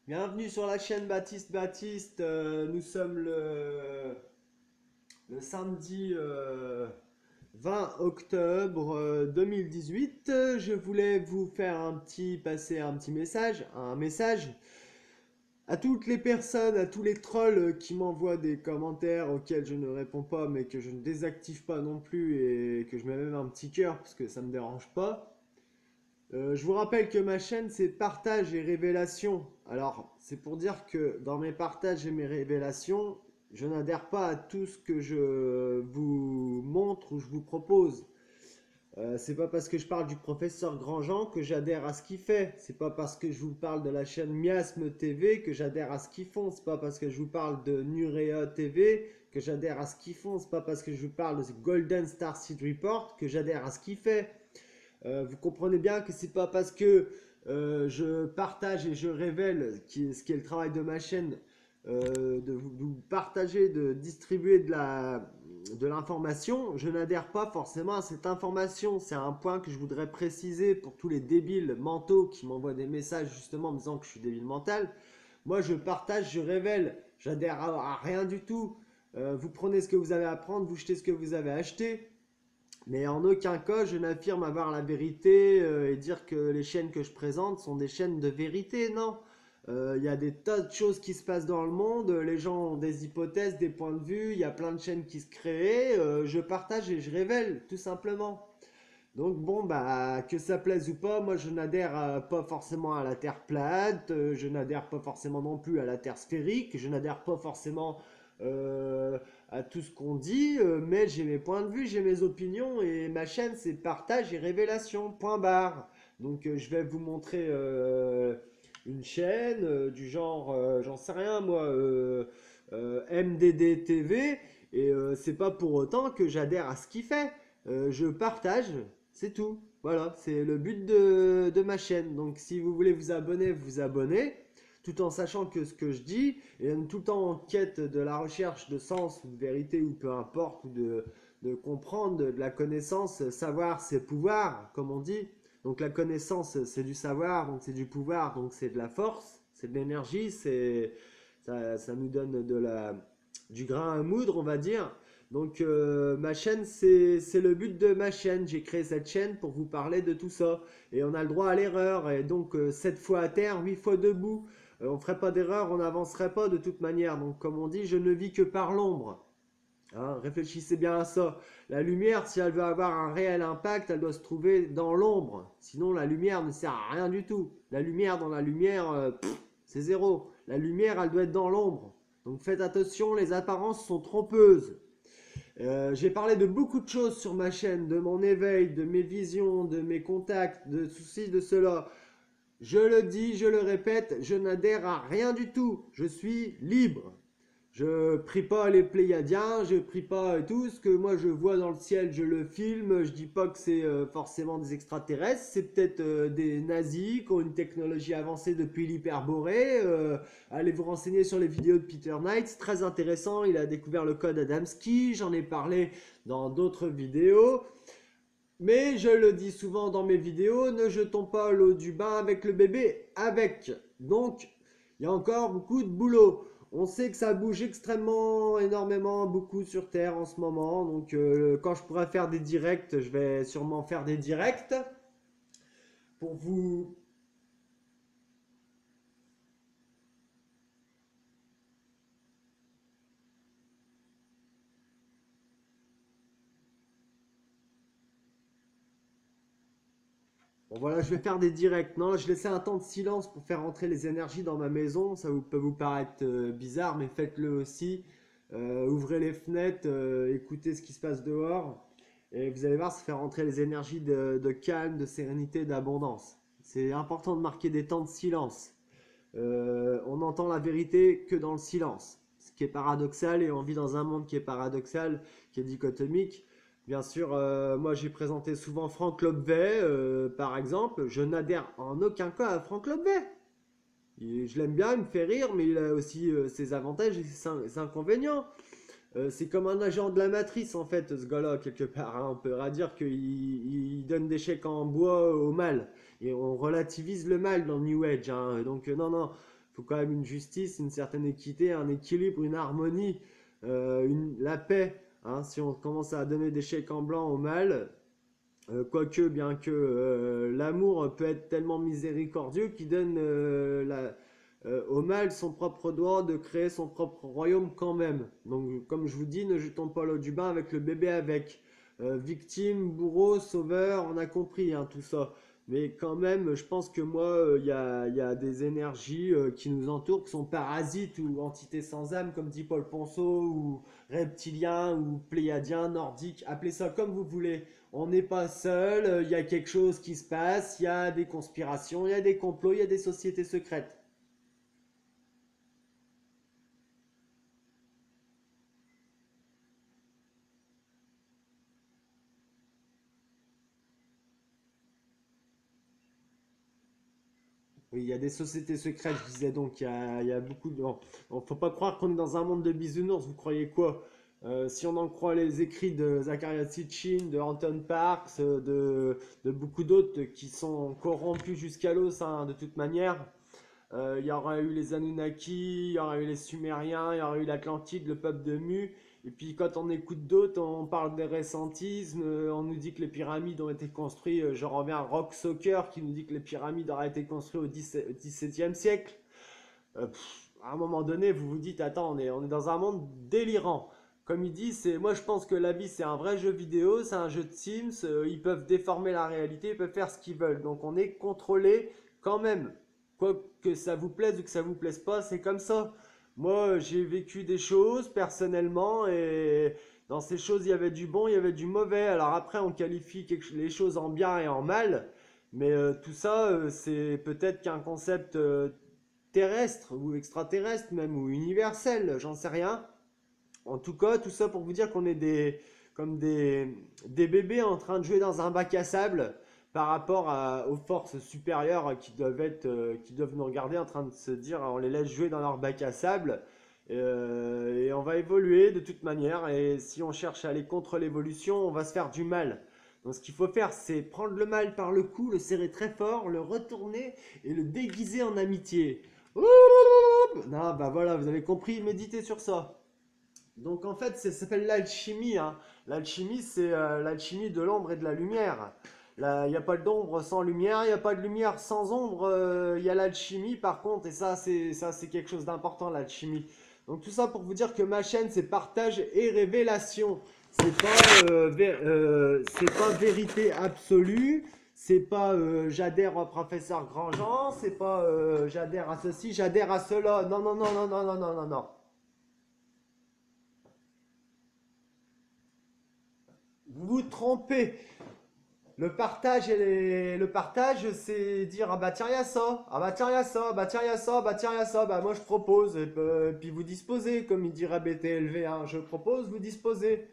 Bienvenue sur la chaîne Baptiste Baptiste. Nous sommes le samedi 20 octobre 2018. Je voulais vous faire passer un message à toutes les personnes, à tous les trolls qui m'envoient des commentaires auxquels je ne réponds pas, mais que je ne désactive pas non plus et que je mets même un petit cœur parce que ça me dérange pas. Je vous rappelle que ma chaîne c'est partage et révélation. Alors, c'est pour dire que dans mes partages et mes révélations, je n'adhère pas à tout ce que je vous montre ou je vous propose. C'est pas parce que je parle du professeur Grandjean que j'adhère à ce qu'il fait. C'est pas parce que je vous parle de la chaîne Miasme TV que j'adhère à ce qu'ils font. C'est pas parce que je vous parle de Nurea TV que j'adhère à ce qu'ils font. C'est pas parce que je vous parle de Golden Star Seed Report que j'adhère à ce qu'il fait. Vous comprenez bien que c'est pas parce que je partage et je révèle ce qui est le travail de ma chaîne, de vous partager, de distribuer de l'information, je n'adhère pas forcément à cette information. C'est un point que je voudrais préciser pour tous les débiles mentaux qui m'envoient des messages justement en me disant que je suis débile mental. Moi, je partage, je révèle, j'adhère à rien du tout. Vous prenez ce que vous avez à prendre, vous jetez ce que vous avez acheté. Mais en aucun cas, je n'affirme avoir la vérité et dire que les chaînes que je présente sont des chaînes de vérité. Non. Il y a des tas de choses qui se passent dans le monde. Les gens ont des hypothèses, des points de vue. Il y a plein de chaînes qui se créent. Je partage et je révèle, tout simplement. Donc bon, bah que ça plaise ou pas, moi je n'adhère pas forcément à la Terre plate, je n'adhère pas forcément non plus à la Terre sphérique, je n'adhère pas forcément euh, à tout ce qu'on dit, mais j'ai mes points de vue, j'ai mes opinions et ma chaîne c'est partage et révélation, point barre. Donc je vais vous montrer une chaîne du genre, j'en sais rien moi, MDD TV, et c'est pas pour autant que j'adhère à ce qu'il fait. Je partage, c'est tout. Voilà, c'est le but de ma chaîne. Donc si vous voulez vous abonner, vous abonnez, tout en sachant que ce que je dis, et tout le temps en quête de la recherche de sens ou de vérité ou peu importe, ou de comprendre, de la connaissance, savoir c'est pouvoir, comme on dit. Donc la connaissance c'est du savoir, donc c'est du pouvoir, donc c'est de la force, c'est de l'énergie, ça nous donne du grain à moudre, on va dire. Donc ma chaîne, c'est le but de ma chaîne. J'ai créé cette chaîne pour vous parler de tout ça. Et on a le droit à l'erreur. Et donc 7 fois à terre, 8 fois debout. On ne ferait pas d'erreur, on n'avancerait pas de toute manière. Donc comme on dit, je ne vis que par l'ombre. Hein, réfléchissez bien à ça. La lumière, si elle veut avoir un réel impact, elle doit se trouver dans l'ombre. Sinon, la lumière ne sert à rien du tout. La lumière dans la lumière, c'est zéro. La lumière, elle doit être dans l'ombre. Donc faites attention, les apparences sont trompeuses. J'ai parlé de beaucoup de choses sur ma chaîne, de mon éveil, de mes visions, de mes contacts, de ceci, de cela. Je le dis, je le répète, je n'adhère à rien du tout. Je suis libre. Je prie pas les Pléiadiens, je prie pas tout. Ce que moi je vois dans le ciel, je le filme. Je dis pas que c'est forcément des extraterrestres. C'est peut-être des nazis qui ont une technologie avancée depuis l'hyperborée. Allez vous renseigner sur les vidéos de Peter Knight. C'est très intéressant. Il a découvert le code Adamski. J'en ai parlé dans d'autres vidéos. Mais je le dis souvent dans mes vidéos, ne jetons pas l'eau du bain avec le bébé avec. Donc, il y a encore beaucoup de boulot. On sait que ça bouge extrêmement, énormément, beaucoup sur Terre en ce moment. Donc, quand je pourrai faire des directs, je vais sûrement faire des directs pour vous. Bon, voilà, je vais faire des directs. Non, je laissais un temps de silence pour faire entrer les énergies dans ma maison. Peut vous paraître bizarre, mais faites-le aussi. Ouvrez les fenêtres, écoutez ce qui se passe dehors. Et vous allez voir, ça fait rentrer les énergies de calme, de sérénité, d'abondance. C'est important de marquer des temps de silence. On entend la vérité que dans le silence. Ce qui est paradoxal, et on vit dans un monde qui est paradoxal, qui est dichotomique. Bien sûr, moi j'ai présenté souvent Franck Lobvet, par exemple. Je n'adhère en aucun cas à Franck Lobvet. Je l'aime bien, il me fait rire, mais il a aussi ses avantages et ses inconvénients. C'est comme un agent de la matrice en fait, ce gars-là, quelque part. Hein. On peut dire qu'il donne des chèques en bois au mal. Et on relativise le mal dans le New Age. Hein. Donc non, non, faut quand même une justice, une certaine équité, un équilibre, une harmonie, la paix. Hein. Si on commence à donner des chèques en blanc au mal, quoique, bien que l'amour peut être tellement miséricordieux qu'il donne au mal son propre droit de créer son propre royaume quand même. Donc, comme je vous dis, ne jetons pas l'eau du bain avec le bébé avec. Victime, bourreau, sauveur, on a compris hein, tout ça. Mais quand même, je pense que moi, y a des énergies qui nous entourent, qui sont parasites ou entités sans âme, comme dit Paul Ponceau, ou reptiliens, ou pléiadiens, nordiques, appelez ça comme vous voulez. On n'est pas seul, il y a quelque chose qui se passe, il y a des conspirations, il y a des complots, il y a des sociétés secrètes. Oui, il y a des sociétés secrètes, je disais donc, il y a beaucoup de... Bon, faut pas croire qu'on est dans un monde de bisounours, vous croyez quoi? Si on en croit les écrits de Zacharias Sitchin, de Anton Parks, de beaucoup d'autres qui sont corrompus jusqu'à l'os, hein, de toute manière, il y aura eu les Anunnaki, il y aura eu les Sumériens, il y aura eu l'Atlantide, le peuple de Mu. Et puis quand on écoute d'autres, on parle des récentismes, on nous dit que les pyramides ont été construites, je reviens à Rock Soccer qui nous dit que les pyramides auraient été construites au XVIIe siècle. À un moment donné, vous vous dites, attends, on est dans un monde délirant. Comme il dit, moi je pense que la vie c'est un vrai jeu vidéo, c'est un jeu de Sims, ils peuvent déformer la réalité, ils peuvent faire ce qu'ils veulent. Donc on est contrôlé quand même. Quoi que ça vous plaise ou que ça vous plaise pas, c'est comme ça. Moi j'ai vécu des choses personnellement et dans ces choses il y avait du bon, il y avait du mauvais. Alors après on qualifie les choses en bien et en mal. Mais tout ça, c'est peut-être qu'un concept terrestre ou extraterrestre même ou universel, j'en sais rien. En tout cas, tout ça pour vous dire qu'on est comme des bébés en train de jouer dans un bac à sable par rapport aux forces supérieures qui doivent nous regarder en train de se dire on les laisse jouer dans leur bac à sable et on va évoluer de toute manière et si on cherche à aller contre l'évolution, on va se faire du mal. Donc ce qu'il faut faire, c'est prendre le mal par le cou, le serrer très fort, le retourner et le déguiser en amitié. Non, bah voilà, vous avez compris, méditez sur ça. Donc en fait, ça s'appelle l'alchimie. Hein. L'alchimie, c'est l'alchimie de l'ombre et de la lumière. Il n'y a pas d'ombre sans lumière, il n'y a pas de lumière sans ombre. Il y a l'alchimie par contre, et ça c'est quelque chose d'important, l'alchimie. Donc tout ça pour vous dire que ma chaîne, c'est partage et révélation. C'est pas vérité absolue. C'est pas j'adhère au professeur Grandjean. C'est pas j'adhère à ceci, j'adhère à cela. Non, non, non, non, non, non, non, non, non. Vous vous trompez. Le partage, c'est dire ah bah tiens, il y a ça, ah bah tiens, il y a ça, ah bah tiens, il y a ça, ah bah tiens, il y a ça, bah moi je propose, et puis vous disposez, comme il dirait BTLV, hein, je propose, vous disposez.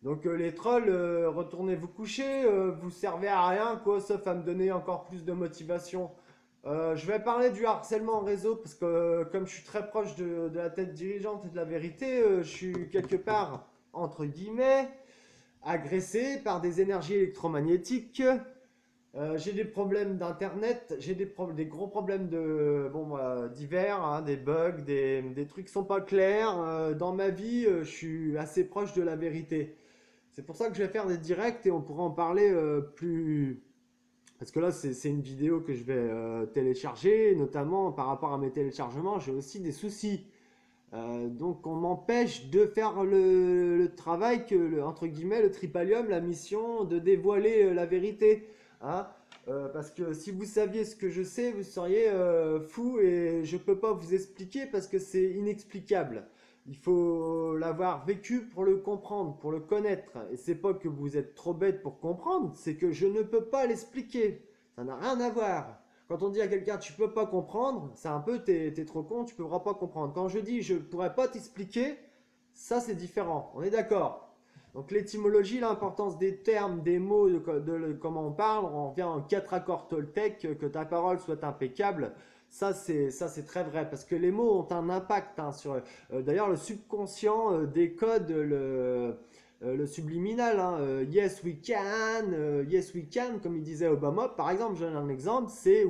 Donc les trolls, retournez vous coucher, vous servez à rien, quoi, sauf à me donner encore plus de motivation. Je vais parler du harcèlement en réseau, parce que comme je suis très proche de la tête dirigeante et de la vérité, je suis quelque part, entre guillemets, agressé par des énergies électromagnétiques. J'ai des problèmes d'internet, j'ai des gros problèmes divers, hein, des bugs, des trucs qui sont pas clairs. Dans ma vie, je suis assez proche de la vérité. C'est pour ça que je vais faire des directs et on pourra en parler plus. Parce que là, c'est une vidéo que je vais télécharger, notamment par rapport à mes téléchargements, j'ai aussi des soucis. Donc on m'empêche de faire le travail entre guillemets, le tripalium, la mission de dévoiler la vérité. Hein. Parce que si vous saviez ce que je sais, vous seriez fou et je ne peux pas vous expliquer parce que c'est inexplicable. Il faut l'avoir vécu pour le comprendre, pour le connaître. Et c'est pas que vous êtes trop bête pour comprendre, c'est que je ne peux pas l'expliquer. Ça n'a rien à voir. Quand on dit à quelqu'un tu peux pas comprendre, c'est un peu t'es trop con, tu pourras pas comprendre. Quand je dis je pourrais pas t'expliquer, ça c'est différent. On est d'accord. Donc l'étymologie, l'importance des termes, des mots, comment on parle, on revient en quatre accords Toltec, que ta parole soit impeccable. Ça c'est très vrai parce que les mots ont un impact hein, sur. D'ailleurs le subconscient décode le subliminal, hein, yes we can, comme il disait Obama. Par exemple, je donne un exemple, c'est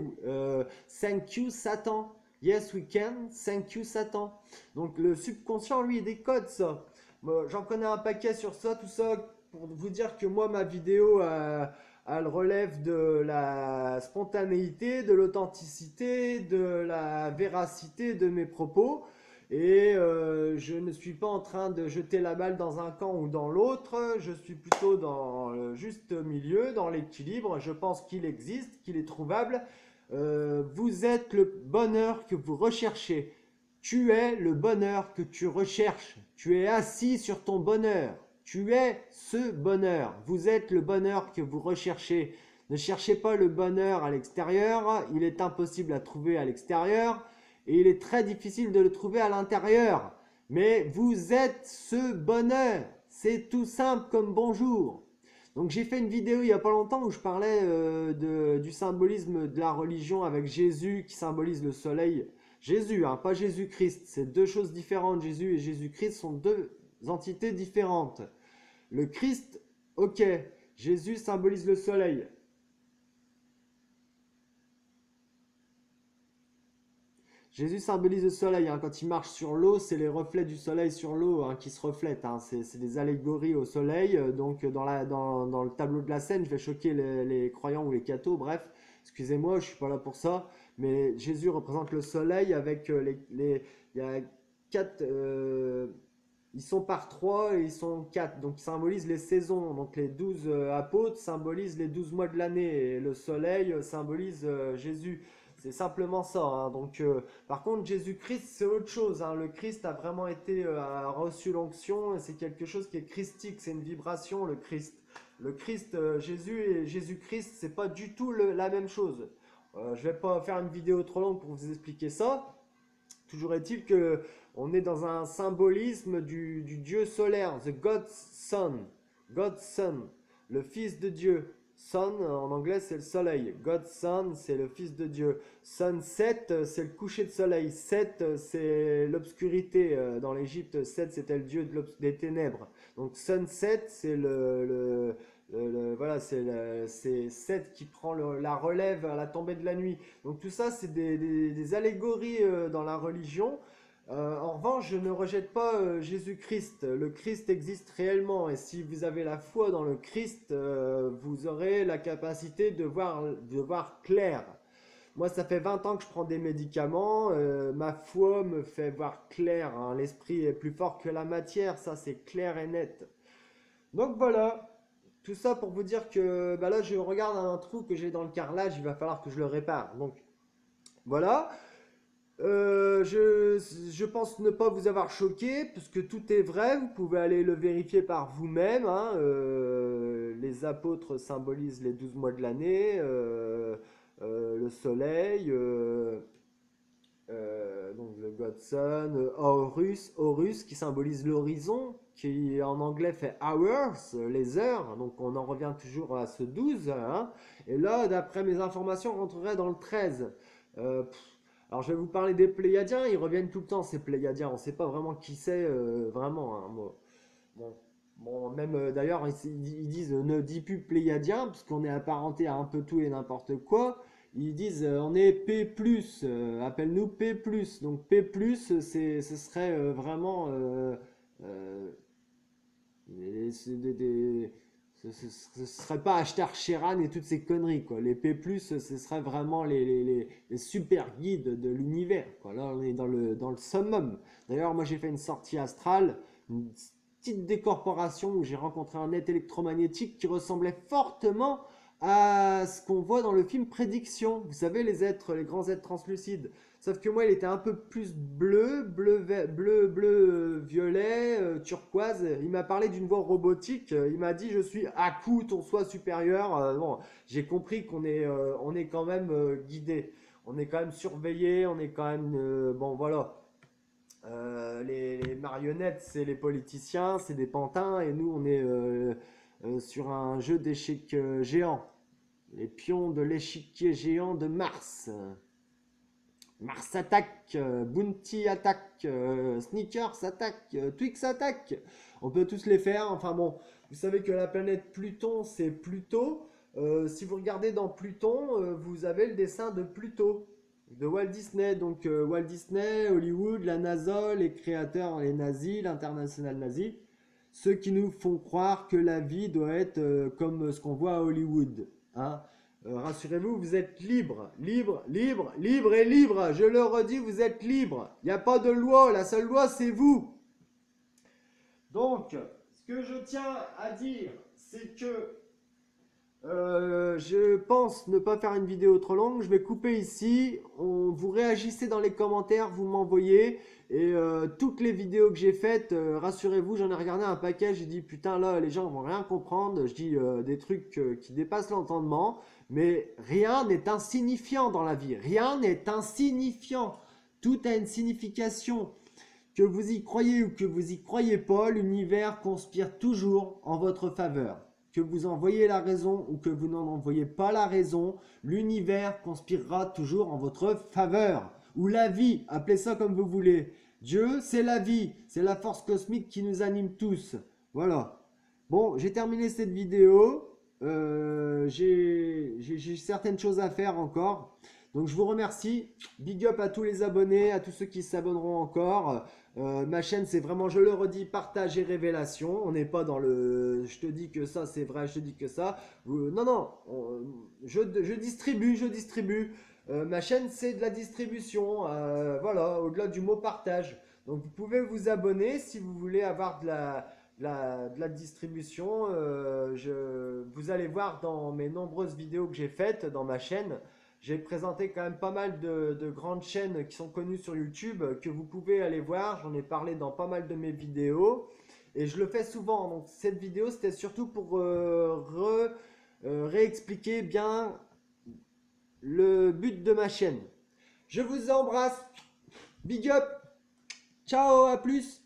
thank you Satan. Yes, we can. Thank you, Satan. Donc le subconscient, lui, il décode ça. Moi, j'en connais un paquet sur ça, tout ça, pour vous dire que moi, ma vidéo, elle relève de la spontanéité, de l'authenticité, de la véracité de mes propos. Et je ne suis pas en train de jeter la balle dans un camp ou dans l'autre, je suis plutôt dans le juste milieu, dans l'équilibre. Je pense qu'il existe, qu'il est trouvable. Vous êtes le bonheur que vous recherchez. Tu es le bonheur que tu recherches. Tu es assis sur ton bonheur. Tu es ce bonheur. Vous êtes le bonheur que vous recherchez. Ne cherchez pas le bonheur à l'extérieur. Il est impossible à trouver à l'extérieur. Et il est très difficile de le trouver à l'intérieur. Mais vous êtes ce bonheur. C'est tout simple comme bonjour. Donc j'ai fait une vidéo il n'y a pas longtemps où je parlais du symbolisme de la religion avec Jésus qui symbolise le soleil. Jésus, hein, pas Jésus-Christ. C'est deux choses différentes. Jésus et Jésus-Christ sont deux entités différentes. Le Christ, ok. Jésus symbolise le soleil. Jésus symbolise le soleil, hein. Quand il marche sur l'eau, c'est les reflets du soleil sur l'eau, hein, qui se reflètent, hein. C'est des allégories au soleil. Donc dans le tableau de la scène, je vais choquer les croyants ou les cathos, bref. Excusez-moi, je ne suis pas là pour ça. Mais Jésus représente le soleil avec il y a quatre, ils sont par trois et ils sont quatre. Donc ils symbolisent les saisons. Donc les 12 apôtres symbolisent les 12 mois de l'année. Et le soleil symbolise Jésus. C'est simplement ça, hein. Donc, par contre, Jésus-Christ, c'est autre chose, hein. Le Christ a vraiment été a reçu l'onction. C'est quelque chose qui est christique. C'est une vibration, le Christ. Le Christ, Jésus et Jésus-Christ, c'est pas du tout la même chose. Je vais pas faire une vidéo trop longue pour vous expliquer ça. Toujours est-il que on est dans un symbolisme du Dieu solaire, the God's Son, God's Son, le Fils de Dieu. Sun en anglais c'est le soleil. God's Son c'est le Fils de Dieu. Sunset c'est le coucher de soleil. Set c'est l'obscurité. Dans l'Égypte, Set c'était le dieu des ténèbres. Donc sunset c'est voilà, c'est Set qui prend la relève à la tombée de la nuit. Donc tout ça, c'est des allégories dans la religion. En revanche, je ne rejette pas Jésus-Christ. Le Christ existe réellement. Et si vous avez la foi dans le Christ, vous aurez la capacité de voir clair. Moi, ça fait 20 ans que je prends des médicaments. Ma foi me fait voir clair, hein. L'esprit est plus fort que la matière. Ça, c'est clair et net. Donc voilà. Tout ça pour vous dire que bah là, je regarde un trou que j'ai dans le carrelage. Il va falloir que je le répare. Donc voilà. Je pense ne pas vous avoir choqué, puisque tout est vrai, vous pouvez aller le vérifier par vous-même, hein. Les apôtres symbolisent les 12 mois de l'année, le soleil, donc le Godson, Horus qui symbolise l'horizon, qui en anglais fait hours, les heures, donc on en revient toujours à ce 12, hein. Et là, d'après mes informations, on rentrerait dans le 13. Alors je vais vous parler des Pléiadiens, ils reviennent tout le temps ces Pléiadiens, on ne sait pas vraiment qui c'est vraiment, hein, moi. Bon, même d'ailleurs ils disent ne dis plus Pléiadien, parce qu'on est apparenté à un peu tout et n'importe quoi. Ils disent on est P+, appelle-nous P+. Donc P+, ce serait vraiment euh, ce serait pas Ashtar Sheran et toutes ces conneries, quoi. Les P+, ce serait vraiment les super guides de l'univers, quoi. Là, on est dans le summum. D'ailleurs, moi, j'ai fait une sortie astrale, une petite décorporation où j'ai rencontré un être électromagnétique qui ressemblait fortement à ce qu'on voit dans le film Prédiction. Vous savez, les grands êtres translucides. Sauf que moi, il était un peu plus bleu, violet, turquoise. Il m'a parlé d'une voix robotique. Il m'a dit, je suis à coup ton soi supérieur. Bon, j'ai compris on est quand même guidé. On est quand même surveillé. On est quand même, bon, voilà. Les marionnettes, c'est les politiciens, c'est des pantins. Et nous, on est sur un jeu d'échecs géant. Les pions de l'échiquier géant de Mars. Mars attaque, Bounty attaque, Sneakers attaque, Twix attaque. On peut tous les faire. Enfin bon, vous savez que la planète Pluton, c'est Pluto. Si vous regardez dans Pluton, vous avez le dessin de Pluto. de Walt Disney. Donc Walt Disney, Hollywood, la NASA, les créateurs, les nazis, l'international nazi, ceux qui nous font croire que la vie doit être comme ce qu'on voit à Hollywood. Hein. Rassurez-vous, vous êtes libre, libre, libre, libre et libre. Je le redis, vous êtes libre. Il n'y a pas de loi, la seule loi c'est vous. Donc, ce que je tiens à dire, c'est que je pense ne pas faire une vidéo trop longue. Je vais couper ici. Vous réagissez dans les commentaires, vous m'envoyez. Et toutes les vidéos que j'ai faites, rassurez-vous, j'en ai regardé un paquet. J'ai dit putain là, les gens vont rien comprendre. Je dis des trucs qui dépassent l'entendement. Mais rien n'est insignifiant dans la vie. Rien n'est insignifiant. Tout a une signification. Que vous y croyez ou que vous y croyez pas, l'univers conspire toujours en votre faveur. Que vous en voyez la raison ou que vous n'en envoyez pas la raison, l'univers conspirera toujours en votre faveur. Ou la vie, appelez ça comme vous voulez. Dieu, c'est la vie, c'est la force cosmique qui nous anime tous. Voilà. Bon, j'ai terminé cette vidéo. J'ai certaines choses à faire encore. Donc je vous remercie. Big up à tous les abonnés, à tous ceux qui s'abonneront encore. Ma chaîne, c'est vraiment, je le redis, partage et révélation. On n'est pas dans le je te dis que ça c'est vrai, je te dis que ça. Non, non, je distribue, je distribue. Ma chaîne, c'est de la distribution. Voilà, au-delà du mot partage. Donc vous pouvez vous abonner si vous voulez avoir de la distribution. Vous allez voir dans mes nombreuses vidéos que j'ai faites dans ma chaîne. J'ai présenté quand même pas mal de grandes chaînes qui sont connues sur YouTube que vous pouvez aller voir. J'en ai parlé dans pas mal de mes vidéos et je le fais souvent. Donc cette vidéo c'était surtout pour réexpliquer bien le but de ma chaîne. Je vous embrasse. Big up. Ciao, à plus.